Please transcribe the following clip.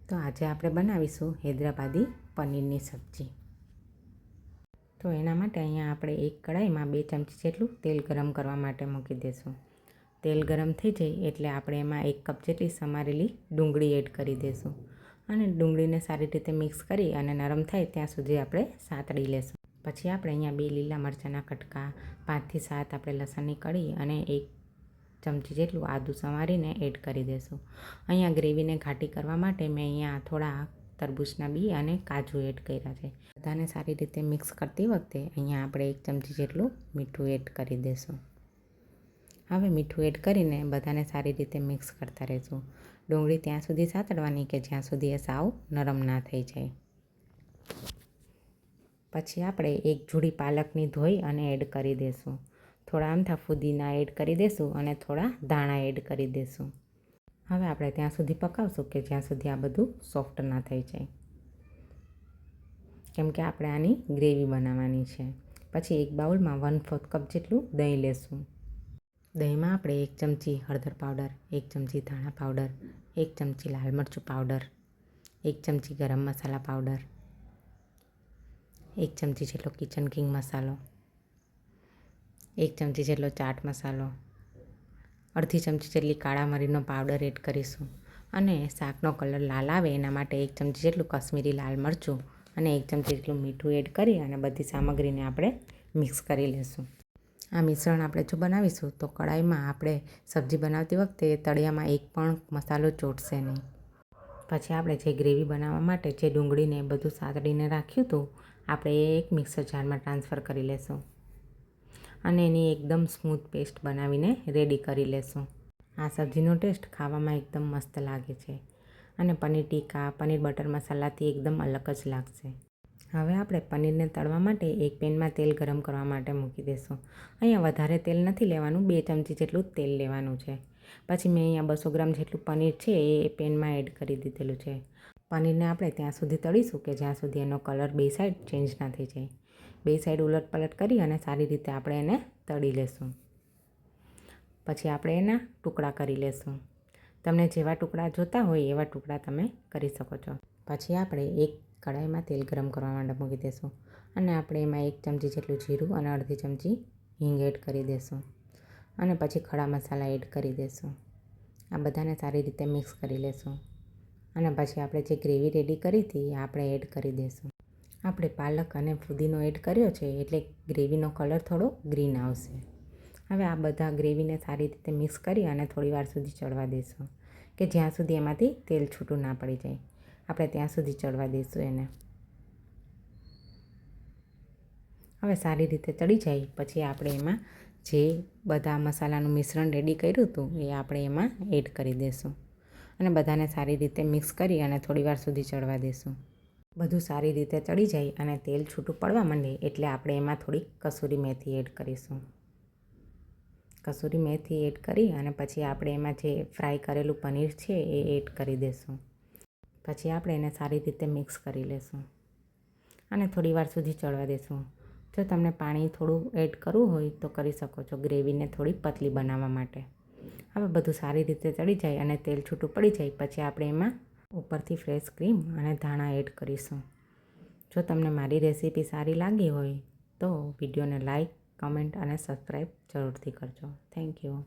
તો આજે આપણે બનાવીશું હૈદરાબાદી પનીરની સબ્જી। તો એના માટે અહીંયા આપણે એક કઢાઈમાં 2 ચમચી જેટલું તેલ ગરમ કરવા માટે મૂકી દઈશું। તેલ ગરમ થઈ જાય એટલે આપણે એમાં 1 કપ જેટલી સમારેલી ડુંગળી એડ કરી દઈશું અને ડુંગળીને સારી રીતે મિક્સ કરી અને નરમ થાય ત્યાં સુધી આપણે સાતળી લેશું। પછી આપણે અહીંયા 2 લીલા મરચાંના કટકા, 5 થી 7 આપણે લસણની કળી અને 1 ચમચી જેટલું આદું સમારીને એડ કરી દઈશું। અહીંયા ગ્રેવીને ઘાટી કરવા માટે મેં અહીંયા થોડા તરબૂચના બી અને કાજુ એડ કર્યા છે। બધાને સારી રીતે મિક્સ કરતી વખતે અહીંયા આપણે 1 ચમચી જેટલું મીઠું એડ કરી દઈશું। હવે મીઠું એડ કરીને બધાને સારી રીતે મિક્સ કરતા રહીશું। ડુંગળી ત્યાં સુધી સાતળવાની કે જ્યાં સુધી એ સાવ નરમ ના થઈ જાય। પછી આપણે 1 જોડી પાલકની ધોઈ અને એડ કરી દઈશું। થોડા આમથા ફુદીના એડ કરી દઈશું અને થોડા ધાણા એડ કરી દઈશું। હવે આપણે ત્યાં સુધી પકાવશું કે જ્યાં સુધી આ બધું સોફ્ટ ના થઈ જાય, કેમ કે આપણે આની ગ્રેવી બનાવવાની છે। પછી એક બાઉલમાં 1/4 કપ જેટલું દહીં લેશું। દહીંમાં આપણે 1 ચમચી હળદર પાવડર, 1 ચમચી ધાણા પાવડર, 1 ચમચી લાલ મરચું પાવડર, 1 ચમચી ગરમ મસાલા પાવડર, 1 ચમચી જેટલો કિચન કિંગ મસાલો, 1 ચમચી જેટલો ચાટ મસાલો, અડધી ચમચી જેટલી કાળા મરીનો પાવડર એડ કરીશું અને શાકનો કલર લાલ આવે એના માટે 1 ચમચી જેટલું કશ્મીરી લાલ મરચું અને 1 ચમચી જેટલું મીઠું એડ કરી અને બધી સામગ્રીને આપણે મિક્સ કરી લઈશું। આ મિશ્રણ આપણે જો બનાવીશું તો કઢાઈમાં આપણે સબ્જી બનાવતી વખતે તળિયામાં એક પણ મસાલો ચોટશે નહીં। પછી આપણે જે ગ્રેવી બનાવવા માટે જે ડુંગળીને બધું સાતળીને રાખ્યું હતું આપણે એક મિક્સર જારમાં ટ્રાન્સફર કરી લેશું અને એની એકદમ સ્મૂથ પેસ્ટ બનાવીને રેડી કરી લેશું। આ સબ્જીનો ટેસ્ટ ખાવામાં એકદમ મસ્ત લાગે છે અને પનીર ટીકા, પનીર બટર મસાલાથી એકદમ અલગ જ લાગશે। હવે આપણે પનીરને તળવા માટે એક પેનમાં તેલ ગરમ કરવા માટે મૂકી દઈશું। અહીંયા વધારે તેલ નથી લેવાનું, 2 ચમચી જેટલું તેલ લેવાનું છે। પછી મેં અહીંયા 200 ગ્રામ જેટલું પનીર છે એ પેનમાં એડ કરી દીધેલું છે। પનીરને આપણે ત્યાં સુધી તળીશું કે જ્યાં સુધી એનો કલર 2 સાઈડ ચેન્જ ના થઈ જાય। 2 સાઈડ ઉલટ પલટ કરી અને સારી રીતે આપણે એને તળી લેશું। પછી આપણે એના ટુકડા કરી લેશું। તમને જેવા ટુકડા જોતા હોય એવા ટુકડા તમે કરી શકો છો। પછી આપણે એક કઢાઈમાં તેલ ગરમ કરવા માટે મૂકી દઈશું અને આપણે એમાં 1 ચમચી જેટલું જીરું અને અડધી ચમચી હિંગ એડ કરી દઈશું અને પછી ખડા મસાલા એડ કરી દઈશું। આ બધાને સારી રીતે મિક્સ કરી લેશું અને પછી આપણે જે ગ્રેવી રેડી કરી હતી એ આપણે એડ કરી દઈશું। આપણે પાલક અને ફુદીનો એડ કર્યો છે એટલે ગ્રેવીનો કલર થોડો ગ્રીન આવશે। હવે આ બધા ગ્રેવીને સારી રીતે મિક્સ કરી અને થોડી વાર સુધી ચડવા દઈશું કે જ્યાં સુધી એમાંથી તેલ છૂટું ના પડી જાય, આપણે ત્યાં સુધી ચડવા દઈશું એને। હવે સારી રીતે ચડી જાય પછી આપણે એમાં જે બધા મસાલાનું મિશ્રણ રેડી કર્યું હતું એ આપણે એમાં એડ કરી દઈશું અને બધાને સારી રીતે મિક્સ કરી અને થોડી વાર સુધી ચડવા દઈશું। બધું સારી રીતે ચડી જાય અને તેલ છૂટું પડવા માંડે એટલે આપણે એમાં થોડી કસૂરી મેથી એડ કરીશું। કસૂરી મેથી એડ કરી અને પછી આપણે એમાં જે ફ્રાય કરેલું પનીર છે એ એડ કરી દઈશું। પછી આપણે એને સારી રીતે મિક્સ કરી લઈશું અને થોડી વાર સુધી ચડવા દઈશું। જો તમને પાણી થોડું એડ કરવું હોય તો કરી શકો છો ગ્રેવીને થોડી પતલી બનાવવા માટે। હવે બધું સારી રીતે ચડી જાય અને તેલ છૂટું પડી જાય પછી આપણે એમાં ઉપરથી ફ્રેશ ક્રીમ અને ધાણા એડ કરીશું। જો તમને મારી રેસીપી સારી લાગી હોય તો વિડીયોને લાઈક, કમેન્ટ અને સબસ્ક્રાઈબ જરૂરથી કરજો। Thank you.